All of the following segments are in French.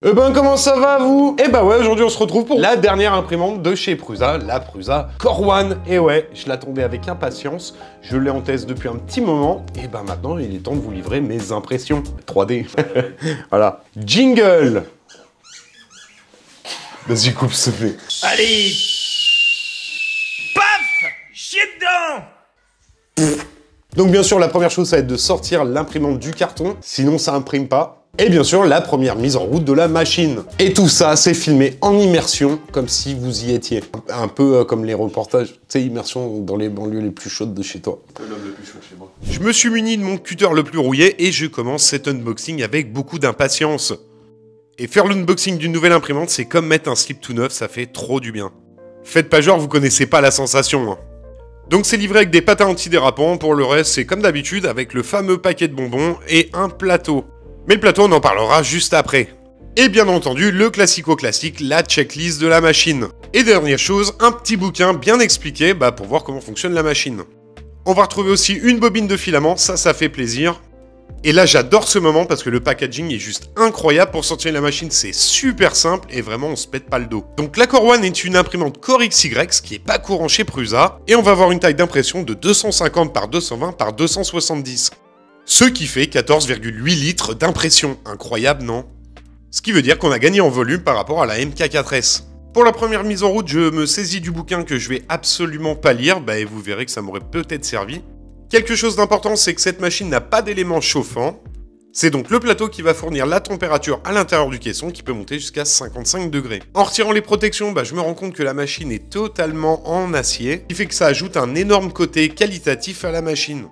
Eh ben comment ça va vous? Eh ben ouais, aujourd'hui on se retrouve pour la dernière imprimante de chez Prusa, la Prusa Core One. Et ouais, je l'attendais avec impatience, je l'ai en test depuis un petit moment, et ben maintenant il est temps de vous livrer mes impressions 3D. Voilà. Jingle. Vas-y, coupe ce fait. Allez, paf, chier dedans. Donc bien sûr, la première chose, ça va être de sortir l'imprimante du carton, sinon ça imprime pas. Et bien sûr, la première mise en route de la machine. Et tout ça, c'est filmé en immersion, comme si vous y étiez. Un peu comme les reportages, tu sais, immersion dans les banlieues les plus chaudes de chez toi. L'homme le plus chaud chez moi. Je me suis muni de mon cutter le plus rouillé et je commence cet unboxing avec beaucoup d'impatience. Et faire l'unboxing d'une nouvelle imprimante, c'est comme mettre un slip tout neuf, ça fait trop du bien. Faites pas genre, vous connaissez pas la sensation, hein. Donc c'est livré avec des patins antidérapants, pour le reste c'est comme d'habitude avec le fameux paquet de bonbons et un plateau. Mais le plateau on en parlera juste après. Et bien entendu le classico-classique, la checklist de la machine. Et dernière chose, un petit bouquin bien expliqué pour voir comment fonctionne la machine. On va retrouver aussi une bobine de filament, ça fait plaisir. Et là j'adore ce moment parce que le packaging est juste incroyable. Pour sortir la machine c'est super simple et vraiment on se pète pas le dos. Donc la Core One est une imprimante Core XY, ce qui est pas courant chez Prusa. Et on va avoir une taille d'impression de 250 par 220 par 270. Ce qui fait 14,8 litres d'impression. Incroyable, non? Ce qui veut dire qu'on a gagné en volume par rapport à la MK4S. Pour la première mise en route, je me saisis du bouquin que je vais absolument pas lire, et vous verrez que ça m'aurait peut-être servi. Quelque chose d'important, c'est que cette machine n'a pas d'éléments chauffants. C'est donc le plateau qui va fournir la température à l'intérieur du caisson qui peut monter jusqu'à 55 degrés. En retirant les protections, je me rends compte que la machine est totalement en acier, ce qui fait que ça ajoute un énorme côté qualitatif à la machine.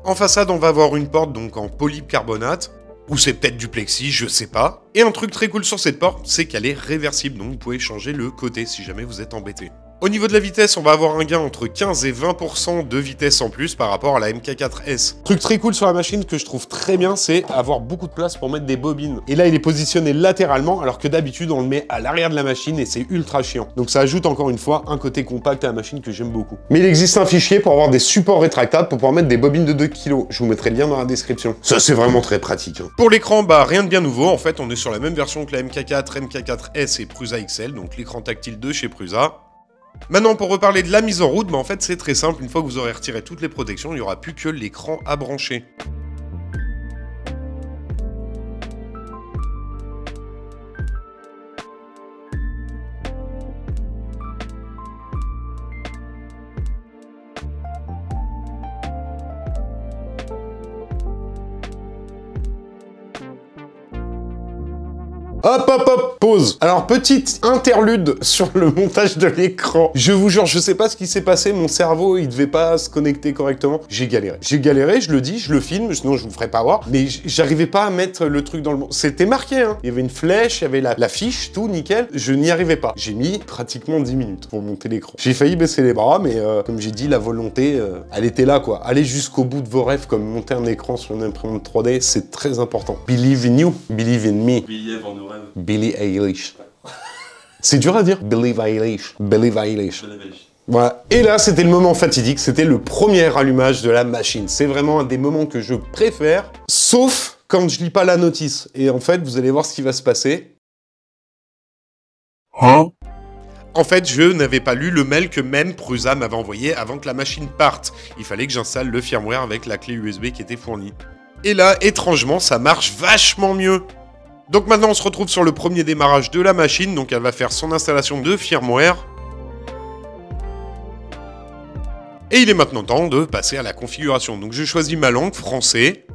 En façade, on va avoir une porte donc en polycarbonate, ou c'est peut-être du plexi, je sais pas. Et un truc très cool sur cette porte, c'est qu'elle est réversible, donc vous pouvez changer le côté si jamais vous êtes embêté. Au niveau de la vitesse, on va avoir un gain entre 15 et 20% de vitesse en plus par rapport à la MK4S. Truc très cool sur la machine que je trouve très bien, c'est avoir beaucoup de place pour mettre des bobines. Et là, il est positionné latéralement, alors que d'habitude, on le met à l'arrière de la machine et c'est ultra chiant. Donc ça ajoute encore une fois un côté compact à la machine que j'aime beaucoup. Mais il existe un fichier pour avoir des supports rétractables pour pouvoir mettre des bobines de 2 kg. Je vous mettrai le lien dans la description. Ça, c'est vraiment très pratique, hein. Pour l'écran, rien de bien nouveau. En fait, on est sur la même version que la MK4, MK4S et Prusa XL, donc l'écran tactile de chez Prusa. Maintenant, pour reparler de la mise en route, en fait, c'est très simple. Une fois que vous aurez retiré toutes les protections, il n'y aura plus que l'écran à brancher. Hop, hop, hop, pause. Alors, petite interlude sur le montage de l'écran. Je vous jure, je sais pas ce qui s'est passé, mon cerveau, il devait pas se connecter correctement. J'ai galéré. J'ai galéré, je le dis, je le filme, sinon je vous ferai pas voir. Mais j'arrivais pas à mettre le truc dans le bon. C'était marqué, hein. Il y avait une flèche, il y avait la fiche, tout, nickel. Je n'y arrivais pas. J'ai mis pratiquement 10 minutes pour monter l'écran. J'ai failli baisser les bras, mais comme j'ai dit, la volonté, elle était là, quoi. Allez jusqu'au bout de vos rêves, comme monter un écran sur une imprimante 3D, c'est très important. Believe in you, believe in me. Believe en nos rêves. Billie Eilish. C'est dur à dire. Believe Eilish. Believe Eilish. Voilà. Et là, c'était le moment fatidique. C'était le premier allumage de la machine. C'est vraiment un des moments que je préfère, sauf quand je lis pas la notice. Et en fait, vous allez voir ce qui va se passer. Hein? En fait, je n'avais pas lu le mail que même Prusa m'avait envoyé avant que la machine parte. Il fallait que j'installe le firmware avec la clé USB qui était fournie. Et là, étrangement, ça marche vachement mieux. Donc maintenant on se retrouve sur le premier démarrage de la machine, donc elle va faire son installation de firmware. Et il est maintenant temps de passer à la configuration. Donc je choisis ma langue, français.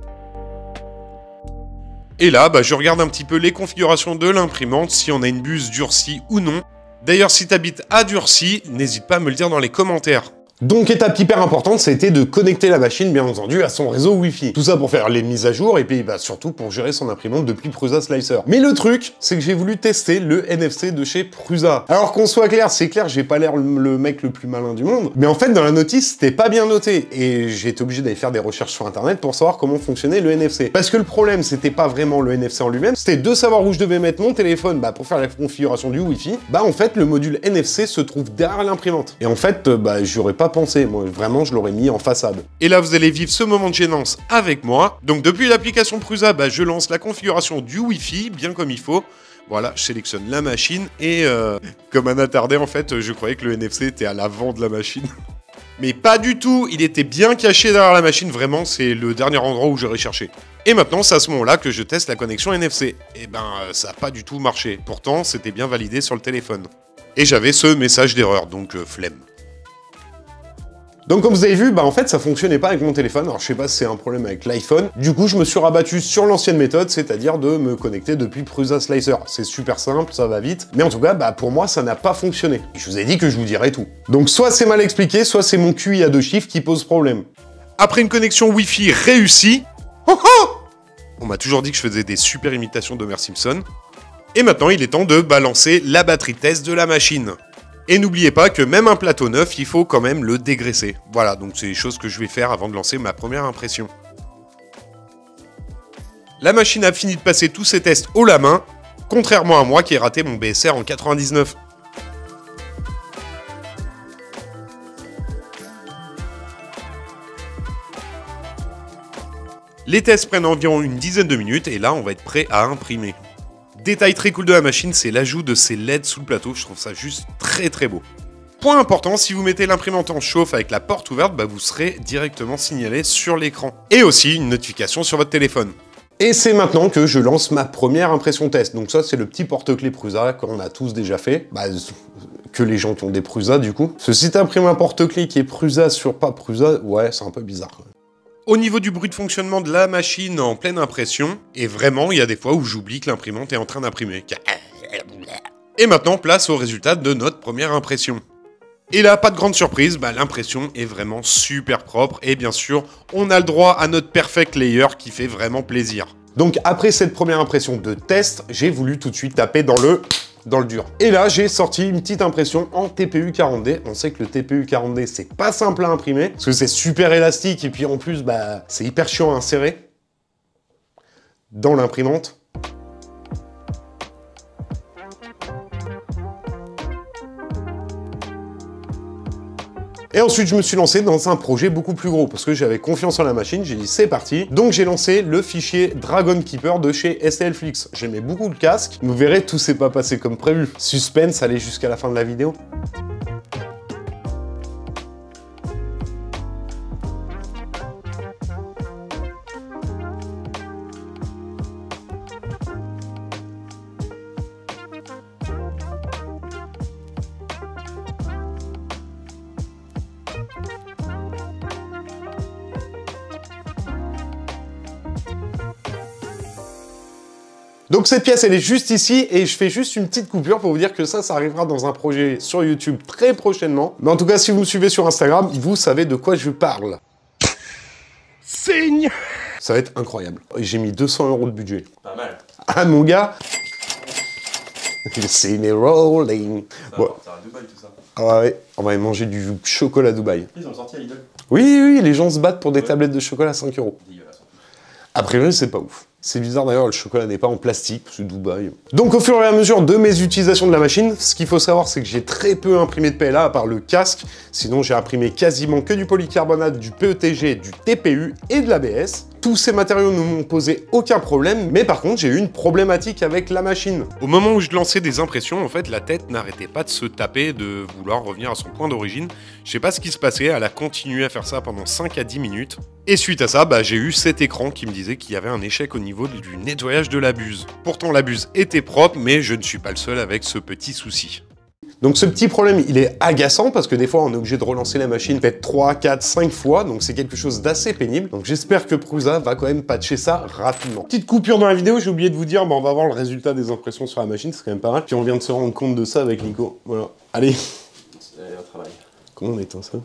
Et là, je regarde un petit peu les configurations de l'imprimante, si on a une buse durcie ou non. D'ailleurs, si tu habites à Durcie, n'hésite pas à me le dire dans les commentaires. Donc, étape hyper importante, ça a été de connecter la machine, bien entendu, à son réseau Wi-Fi. Tout ça pour faire les mises à jour et puis surtout pour gérer son imprimante depuis Prusa Slicer. Mais le truc, c'est que j'ai voulu tester le NFC de chez Prusa. Alors qu'on soit clair, c'est clair, j'ai pas l'air le mec le plus malin du monde, mais en fait, dans la notice, c'était pas bien noté. Et j'ai été obligé d'aller faire des recherches sur Internet pour savoir comment fonctionnait le NFC. Parce que le problème, c'était pas vraiment le NFC en lui-même, c'était de savoir où je devais mettre mon téléphone pour faire la configuration du Wi-Fi. En fait, le module NFC se trouve derrière l'imprimante. Et en fait, j'aurais pas pensé, moi vraiment je l'aurais mis en façade. Et là vous allez vivre ce moment de gênance avec moi. Donc depuis l'application Prusa, je lance la configuration du Wi-Fi, bien comme il faut. Voilà, je sélectionne la machine et comme un attardé en fait, je croyais que le NFC était à l'avant de la machine. Mais pas du tout, il était bien caché derrière la machine, vraiment c'est le dernier endroit où j'aurais cherché. Et maintenant c'est à ce moment-là que je teste la connexion NFC. Et ben ça n'a pas du tout marché, pourtant c'était bien validé sur le téléphone. Et j'avais ce message d'erreur, donc flemme. Donc comme vous avez vu, en fait ça fonctionnait pas avec mon téléphone, alors je sais pas si c'est un problème avec l'iPhone. Du coup je me suis rabattu sur l'ancienne méthode, c'est-à-dire de me connecter depuis Prusa Slicer. C'est super simple, ça va vite, mais en tout cas pour moi ça n'a pas fonctionné. Et je vous ai dit que je vous dirais tout. Donc soit c'est mal expliqué, soit c'est mon QI à 2 chiffres qui pose problème. Après une connexion Wi-Fi réussie, on m'a toujours dit que je faisais des super imitations d'Homer Simpson. Et maintenant il est temps de balancer la batterie test de la machine. Et n'oubliez pas que même un plateau neuf, il faut quand même le dégraisser. Voilà, donc c'est les choses que je vais faire avant de lancer ma première impression. La machine a fini de passer tous ses tests haut la main, contrairement à moi qui ai raté mon BSR en 99. Les tests prennent environ une dizaine de minutes et là on va être prêt à imprimer. Détail très cool de la machine, c'est l'ajout de ces LED sous le plateau, je trouve ça juste très beau. Point important, si vous mettez l'imprimante en chauffe avec la porte ouverte, vous serez directement signalé sur l'écran. Et aussi une notification sur votre téléphone. Et c'est maintenant que je lance ma première impression test. Donc ça, c'est le petit porte-clés Prusa qu'on a tous déjà fait. Que les gens qui ont des Prusa, du coup. Si t'imprimes un porte-clés qui est Prusa sur pas Prusa, ouais, c'est un peu bizarre. Au niveau du bruit de fonctionnement de la machine en pleine impression, et vraiment, il y a des fois où j'oublie que l'imprimante est en train d'imprimer. Et maintenant, place au résultat de notre première impression. Et là, pas de grande surprise, l'impression est vraiment super propre, et bien sûr, on a le droit à notre perfect layer qui fait vraiment plaisir. Donc après cette première impression de test, j'ai voulu tout de suite taper dans le dur. Et là, j'ai sorti une petite impression en TPU 40D. On sait que le TPU 40D, c'est pas simple à imprimer, parce que c'est super élastique, et puis en plus, c'est hyper chiant à insérer dans l'imprimante. Et ensuite, je me suis lancé dans un projet beaucoup plus gros, parce que j'avais confiance en la machine, j'ai dit c'est parti. Donc j'ai lancé le fichier Dragon Keeper de chez STLFlix. J'aimais beaucoup le casque, vous verrez, tout s'est pas passé comme prévu. Suspense, allez jusqu'à la fin de la vidéo. Donc cette pièce, elle est juste ici, et je fais juste une petite coupure pour vous dire que ça arrivera dans un projet sur YouTube très prochainement. Mais en tout cas, si vous me suivez sur Instagram, vous savez de quoi je parle. Signe. Ça va être incroyable. J'ai mis 200 € de budget. Pas mal. Ah mon gars. C'est me rolling. Ça Bon. va partir à Dubaï tout ça. Ah ouais, on va aller manger du chocolat Dubaï. Ils ont sorti à Lidl. Oui, les gens se battent pour des tablettes de chocolat à 5 €. Dégueulasse. A priori, c'est pas ouf. C'est bizarre d'ailleurs, le chocolat n'est pas en plastique, c'est Dubaï. Donc au fur et à mesure de mes utilisations de la machine, ce qu'il faut savoir, c'est que j'ai très peu imprimé de PLA à part le casque. Sinon, j'ai imprimé quasiment que du polycarbonate, du PETG, du TPU et de l'ABS. Tous ces matériaux ne m'ont posé aucun problème, mais par contre, j'ai eu une problématique avec la machine. Au moment où je lançais des impressions, en fait, la tête n'arrêtait pas de se taper, de vouloir revenir à son point d'origine. Je sais pas ce qui se passait, elle a continué à faire ça pendant 5 à 10 minutes. Et suite à ça, j'ai eu cet écran qui me disait qu'il y avait un échec au niveau du nettoyage de la buse. Pourtant, la buse était propre, mais je ne suis pas le seul avec ce petit souci. Donc ce petit problème, il est agaçant parce que des fois, on est obligé de relancer la machine peut-être 3, 4, 5 fois, donc c'est quelque chose d'assez pénible. Donc j'espère que Prusa va quand même patcher ça rapidement. Petite coupure dans la vidéo, j'ai oublié de vous dire, on va voir le résultat des impressions sur la machine, c'est quand même pas mal. Puis on vient de se rendre compte de ça avec Nico. Voilà. Allez. C'est un travail. Comment on éteint ça ?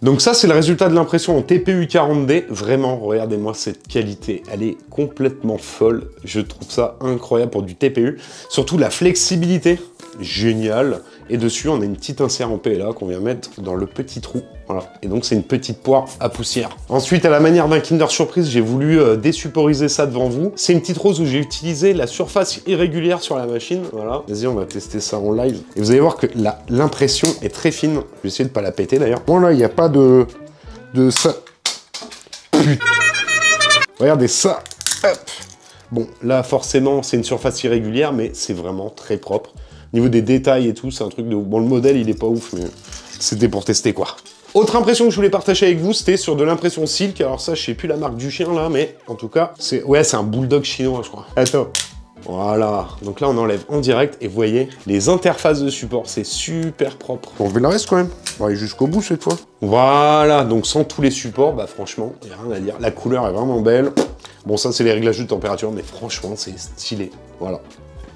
Donc ça, c'est le résultat de l'impression en TPU 40D. Vraiment, regardez-moi cette qualité. Elle est complètement folle. Je trouve ça incroyable pour du TPU. Surtout la flexibilité, génial. Et dessus, on a une petite insert en PLA qu'on vient mettre dans le petit trou. Voilà. Et donc, c'est une petite poire à poussière. Ensuite, à la manière d'un Kinder Surprise, j'ai voulu désuporiser ça devant vous. C'est une petite rose où j'ai utilisé la surface irrégulière sur la machine. Voilà. Vas-y, on va tester ça en live. Et vous allez voir que l'impression est très fine. Je vais essayer de pas la péter d'ailleurs. Bon, là, il n'y a pas de ça. Putain. Regardez ça. Hop. Bon, là, forcément, c'est une surface irrégulière, mais c'est vraiment très propre. Au niveau des détails et tout, c'est un truc de... Bon, le modèle, il est pas ouf, mais c'était pour tester, quoi. Autre impression que je voulais partager avec vous, c'était sur de l'impression Silk. Alors ça, je sais plus la marque du chien, là, mais en tout cas, c'est... Ouais, c'est un bulldog chinois, je crois. Attends. Voilà, donc là on enlève en direct et vous voyez, les interfaces de support, c'est super propre. On va le reste quand même, on va aller jusqu'au bout cette fois. Voilà, donc sans tous les supports, bah franchement, il n'y a rien à dire. La couleur est vraiment belle. Bon, ça c'est les réglages de température, mais franchement, c'est stylé. Voilà.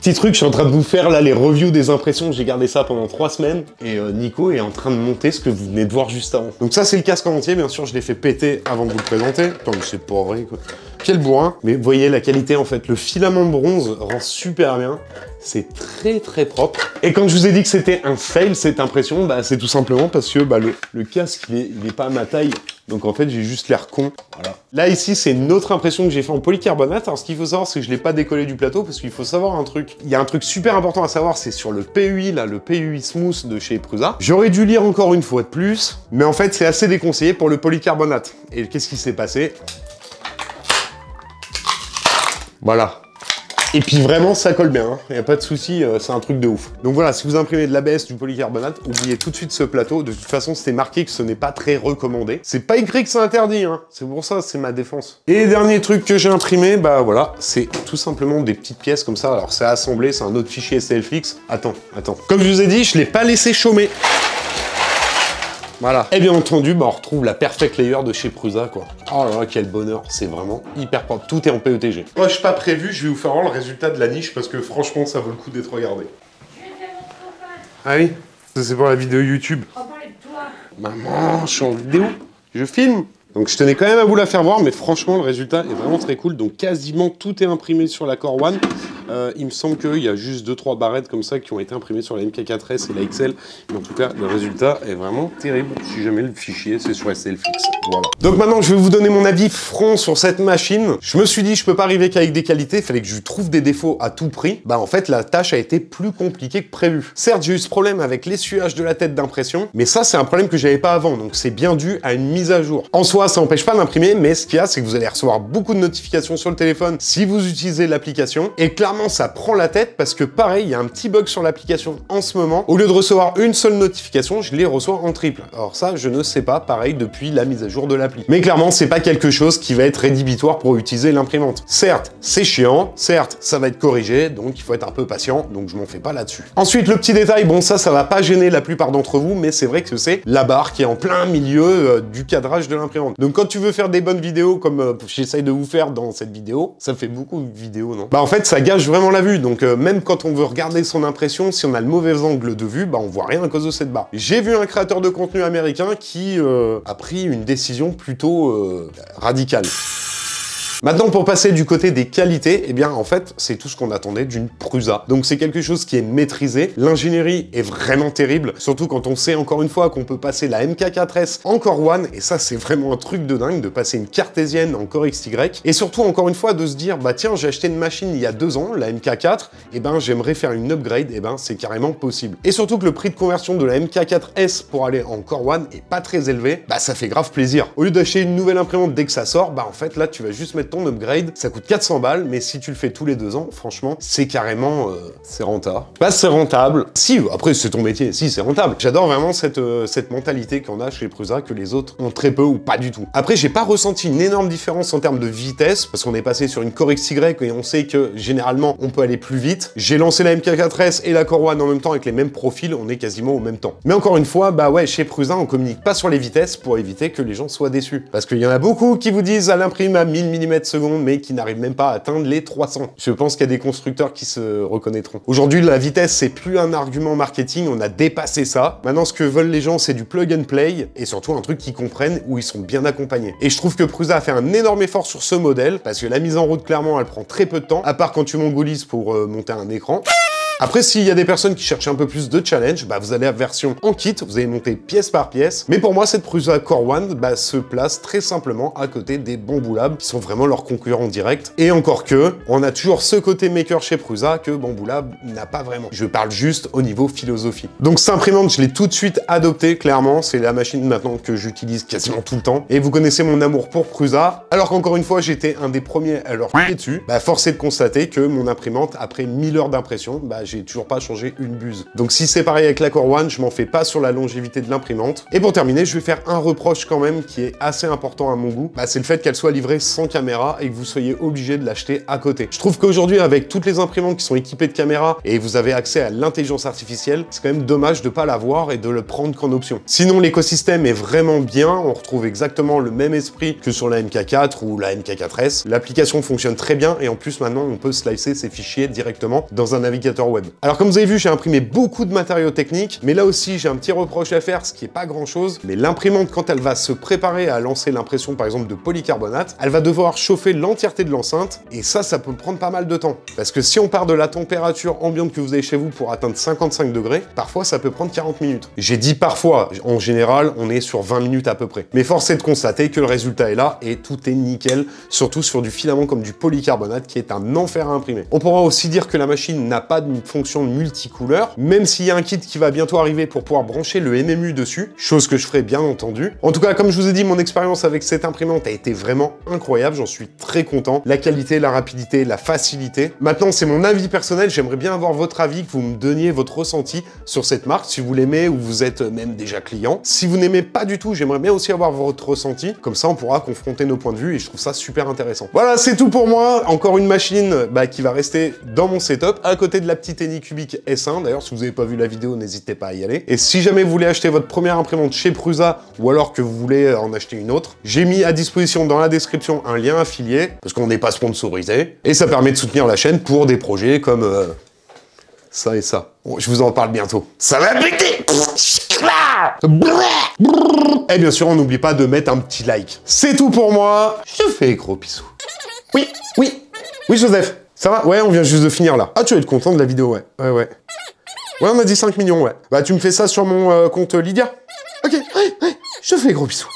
Petit truc, je suis en train de vous faire là les reviews des impressions, j'ai gardé ça pendant 3 semaines et Nico est en train de monter ce que vous venez de voir juste avant. Donc ça c'est le casque en entier, bien sûr je l'ai fait péter avant de vous le présenter. Attends mais c'est pas vrai quoi. Quel bourrin. Mais vous voyez la qualité en fait, le filament bronze rend super bien. C'est très très propre. Et quand je vous ai dit que c'était un fail cette impression, bah c'est tout simplement parce que bah, le casque il est pas à ma taille. Donc en fait j'ai juste l'air con. Voilà. Là ici c'est une autre impression que j'ai fait en polycarbonate. Alors ce qu'il faut savoir c'est que je l'ai pas décollé du plateau parce qu'il faut savoir un truc. Il y a un truc super important à savoir, c'est sur le PUI là, le PUI Smooth de chez Prusa. J'aurais dû lire encore une fois de plus, mais en fait c'est assez déconseillé pour le polycarbonate. Et qu'est-ce qui s'est passé? Voilà. Et puis vraiment, ça colle bien, il n'y a pas de souci, c'est un truc de ouf. Donc voilà, si vous imprimez de l'ABS, du polycarbonate, oubliez tout de suite ce plateau. De toute façon, c'était marqué que ce n'est pas très recommandé. C'est pas écrit que c'est interdit, hein. C'est pour ça, c'est ma défense. Et dernier truc que j'ai imprimé, bah voilà, c'est tout simplement des petites pièces comme ça. Alors c'est assemblé, c'est un autre fichier STLFX. Attends. Comme je vous ai dit, je l'ai pas laissé chômer. Voilà. Et bien entendu, bah, on retrouve la Perfect Layer de chez Prusa, quoi. Oh là là, quel bonheur. C'est vraiment hyper propre. Tout est en PETG. Moi, je suis pas prévu, je vais vous faire voir le résultat de la niche parce que franchement, ça vaut le coup d'être regardé. Ah oui? Ça, c'est pour la vidéo YouTube. On parlait de toi. Maman, je suis en vidéo. Je filme. Donc je tenais quand même à vous la faire voir, mais franchement, le résultat est vraiment très cool. Donc quasiment tout est imprimé sur la Core One. Il me semble qu'il y a juste 2-3 barrettes comme ça qui ont été imprimées sur la MK4S et la XL. Mais en tout cas, le résultat est vraiment terrible. Si jamais le fichier, c'est sur STLFX. Voilà. Donc maintenant, je vais vous donner mon avis franc sur cette machine. Je me suis dit, je peux pas arriver qu'avec des qualités. Il fallait que je trouve des défauts à tout prix. Bah en fait, la tâche a été plus compliquée que prévu. Certes, j'ai eu ce problème avec l'essuyage de la tête d'impression, mais ça, c'est un problème que j'avais pas avant. Donc c'est bien dû à une mise à jour. En soi, ça n'empêche pas d'imprimer, mais ce qu'il y a, c'est que vous allez recevoir beaucoup de notifications sur le téléphone si vous utilisez l'application. Et clairement, ça prend la tête parce que pareil, il y a un petit bug sur l'application en ce moment. Au lieu de recevoir une seule notification, je les reçois en triple. Alors ça, je ne sais pas, pareil, depuis la mise à jour de l'appli. Mais clairement, c'est pas quelque chose qui va être rédhibitoire pour utiliser l'imprimante. Certes, c'est chiant, certes, ça va être corrigé, donc il faut être un peu patient, donc je m'en fais pas là-dessus. Ensuite, le petit détail, bon ça va pas gêner la plupart d'entre vous, mais c'est vrai que c'est la barre qui est en plein milieu du cadrage de l'imprimante. Donc quand tu veux faire des bonnes vidéos comme j'essaye de vous faire dans cette vidéo, ça fait beaucoup de vidéos, non? Bah en fait, ça gâche vraiment la vue. Donc même quand on veut regarder son impression, si on a le mauvais angle de vue, bah on voit rien à cause de cette barre. J'ai vu un créateur de contenu américain qui a pris une décision plutôt radicale. Maintenant, pour passer du côté des qualités, eh bien, en fait, c'est tout ce qu'on attendait d'une Prusa. Donc, c'est quelque chose qui est maîtrisé. L'ingénierie est vraiment terrible, surtout quand on sait, encore une fois, qu'on peut passer la MK4S en Core One, et ça, c'est vraiment un truc de dingue, de passer une cartésienne en Core XY, et surtout, encore une fois, de se dire, bah tiens, j'ai acheté une machine il y a 2 ans, la MK4, et ben, j'aimerais faire une upgrade, et ben, c'est carrément possible. Et surtout que le prix de conversion de la MK4S pour aller en Core One est pas très élevé, bah, ça fait grave plaisir. Au lieu d'acheter une nouvelle imprimante dès que ça sort, bah, en fait, là, tu vas juste mettre ton upgrade, ça coûte 400 balles, mais si tu le fais tous les 2 ans, franchement, c'est carrément, c'est rentable. Pas c'est rentable. Si, après, c'est ton métier, si, c'est rentable. J'adore vraiment cette mentalité qu'on a chez Prusa, que les autres ont très peu ou pas du tout. Après, j'ai pas ressenti une énorme différence en termes de vitesse, parce qu'on est passé sur une Core XY et on sait que, généralement, on peut aller plus vite. J'ai lancé la MK4S et la Core One en même temps avec les mêmes profils, on est quasiment au même temps. Mais encore une fois, bah ouais, chez Prusa, on communique pas sur les vitesses pour éviter que les gens soient déçus. Parce qu'il y en a beaucoup qui vous disent, elle imprime à 1000 mm/s, mais qui n'arrivent même pas à atteindre les 300. Je pense qu'il y a des constructeurs qui se reconnaîtront. Aujourd'hui, la vitesse, c'est plus un argument marketing, on a dépassé ça. Maintenant, ce que veulent les gens, c'est du plug and play, et surtout un truc qu'ils comprennent, où ils sont bien accompagnés. Et je trouve que Prusa a fait un énorme effort sur ce modèle, parce que la mise en route, clairement, elle prend très peu de temps, à part quand tu mongolises pour monter un écran. Après, s'il y a des personnes qui cherchent un peu plus de challenge, bah vous allez à la version en kit, vous allez monter pièce par pièce. Mais pour moi, cette Prusa Core One se place très simplement à côté des Bambu Lab, qui sont vraiment leurs concurrents directs. Et encore que, on a toujours ce côté maker chez Prusa que Bambu Lab n'a pas vraiment. Je parle juste au niveau philosophie. Donc cette imprimante, je l'ai tout de suite adoptée, clairement. C'est la machine maintenant que j'utilise quasiment tout le temps. Et vous connaissez mon amour pour Prusa. Alors qu'encore une fois, j'étais un des premiers à leur pied dessus. Bah, force est de constater que mon imprimante, après 1000 heures d'impression, bah, j'ai toujours pas changé une buse. Donc si c'est pareil avec la Core One, je m'en fais pas sur la longévité de l'imprimante. Et pour terminer, je vais faire un reproche quand même qui est assez important à mon goût. Bah, c'est le fait qu'elle soit livrée sans caméra et que vous soyez obligé de l'acheter à côté. Je trouve qu'aujourd'hui, avec toutes les imprimantes qui sont équipées de caméras et vous avez accès à l'intelligence artificielle, c'est quand même dommage de pas l'avoir et de le prendre qu'en option. Sinon, l'écosystème est vraiment bien. On retrouve exactement le même esprit que sur la MK4 ou la MK4S. L'application fonctionne très bien et en plus, maintenant, on peut slicer ses fichiers directement dans un navigateur web. Alors, comme vous avez vu, j'ai imprimé beaucoup de matériaux techniques, mais là aussi, j'ai un petit reproche à faire, ce qui est pas grand chose. Mais l'imprimante, quand elle va se préparer à lancer l'impression, par exemple, de polycarbonate, elle va devoir chauffer l'entièreté de l'enceinte et ça peut prendre pas mal de temps. Parce que si on part de la température ambiante que vous avez chez vous pour atteindre 55 degrés, parfois, ça peut prendre 40 minutes. J'ai dit parfois, en général, on est sur 20 minutes à peu près. Mais force est de constater que le résultat est là et tout est nickel, surtout sur du filament comme du polycarbonate qui est un enfer à imprimer. On pourra aussi dire que la machine n'a pas de fonction multicouleur, même s'il y a un kit qui va bientôt arriver pour pouvoir brancher le MMU dessus, chose que je ferai bien entendu. En tout cas, comme je vous ai dit, mon expérience avec cette imprimante a été vraiment incroyable, j'en suis très content. La qualité, la rapidité, la facilité. Maintenant, c'est mon avis personnel, j'aimerais bien avoir votre avis, que vous me donniez votre ressenti sur cette marque, si vous l'aimez ou vous êtes même déjà client. Si vous n'aimez pas du tout, j'aimerais bien aussi avoir votre ressenti, comme ça on pourra confronter nos points de vue et je trouve ça super intéressant. Voilà, c'est tout pour moi. Encore une machine qui va rester dans mon setup, à côté de la petite Anycubic S1. D'ailleurs, si vous n'avez pas vu la vidéo, n'hésitez pas à y aller. Et si jamais vous voulez acheter votre première imprimante chez Prusa, ou alors que vous voulez en acheter une autre, j'ai mis à disposition dans la description un lien affilié, parce qu'on n'est pas sponsorisé, et ça permet de soutenir la chaîne pour des projets comme ça et ça. Bon, je vous en parle bientôt. Ça va péter! Et bien sûr, on n'oublie pas de mettre un petit like. C'est tout pour moi. Je fais gros bisous. Oui, Joseph. Ça va? Ouais, on vient juste de finir là. Ah, tu vas être content de la vidéo, ouais. Ouais, on a dit 5 millions, ouais. Bah, tu me fais ça sur mon compte Lydia? Ok, ouais, je fais gros bisous.